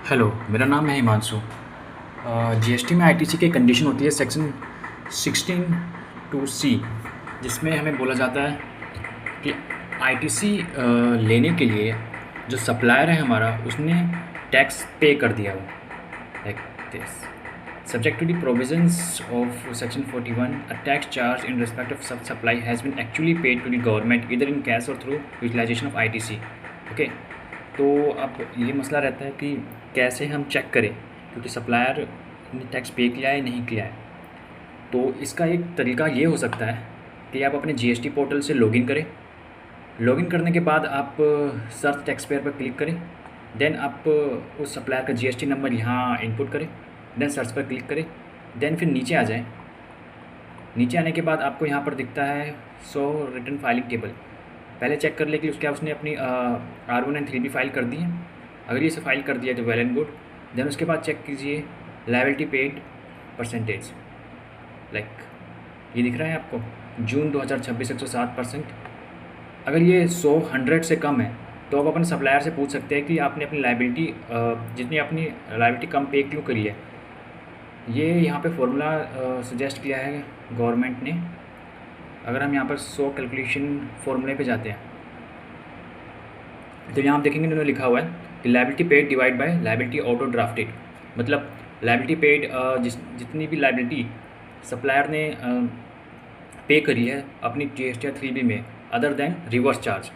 Hello, मेरा नाम है हिमांशु। जीएसटी में आईटीसी की कंडीशन होती है सेक्शन 16 टू सी, जिसमें हमें बोला जाता है कि आईटीसी लेने के लिए जो सप्लायर है हमारा, उसने टैक्स पे कर दिया हो, like this. Subject to the provisions of Section 41, a tax charge in respect of such supply has been actually paid to the government either in cash or through utilization of ITC. Okay, तो अब ये मसला रहता है कि कैसे हम check करें, क्योंकि सप्लायर ने टैक्स पे किया है नहीं किया है। तो इसका एक तरीका ये हो सकता है कि आप अपने जीएसटी पोर्टल से लॉगिन करें। लॉगिन करने के बाद आप सर्च टैक्स पेयर पर क्लिक करें। देन आप उस सप्लायर का जीएसटी नंबर यहाँ इनपुट करें। देन सर्च पर क्लिक करें। देन फिर नीचे आ जाएं। नीचे आने के बाद आपको यहाँ पर दिखता है शो रिटर्न फाइलिंग टेबल। पहले चेक कर ले कि उसके उसने अपनी R1 एंड 3B फाइल कर दी है। अगर ये से फाइल कर दिया तो वेल एंड गुड। देन उसके बाद चेक कीजिए लायबिलिटी पेड परसेंटेज। लाइक ये दिख रहा है आपको, जून 2026 107%। अगर ये 100 से कम है तो आप अपने सप्लायर से पूछ सकते हैं कि आपने अपनी लायबिलिटी जितनी अपनी लायबिलिटी कम पे क्यों करी है। ये यहाँ पे फॉर्मूला सजेस्ट किया है गवर्नमेंट ने। अगर हम यहाँ पर 100 कैलकुलेशन फॉर्मूले पे जाते हैं तो यहाँ आप देखेंगे इन्होंने लिखा हुआ है कि liability paid divide by liability auto drafted. मतलब लायबिलिटी पेड जितनी भी लायबिलिटी सप्लायर ने पे करी है अपनी GST 3B में other than reverse charge,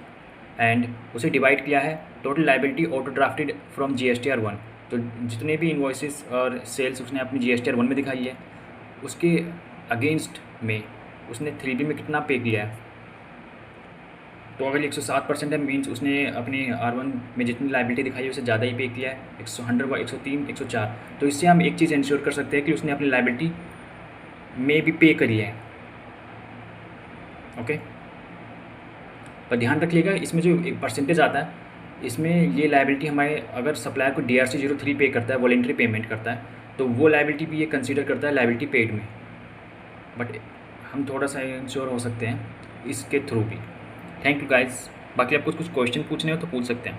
and उसे डिवाइड किया है total liability auto drafted from GSTR 1। तो जितने भी इन्वॉइसेस और सेल्स उसने अपनी GSTR 1 में दिखाई है, उसके अगेंस्ट में उसने 3B में कितना पे किया है। तो अगर 107% है, मीन्स उसने अपने R1 में जितनी लायबिलिटी दिखाई है उससे ज़्यादा ही पे किया है, 100, 103, 104। तो इससे हम एक चीज़ इंश्योर कर सकते हैं कि उसने अपनी लायबिलिटी में भी पे करी है। ओके, पर ध्यान रखिएगा इसमें जो एक परसेंटेज आता है, इसमें ये लायबिलिटी हमारे अगर सप्लायर को DRC 03 पे करता है, वॉलेंट्री पेमेंट करता है, तो वो लायबिलिटी भी ये कंसीडर करता है लायबिलिटी पेड में। बट हम थोड़ा सा इंश्योर हो सकते हैं इसके थ्रू भी। Thank you guys. बाकी आपको कुछ क्वेश्चन पूछने हो तो पूछ सकते हैं।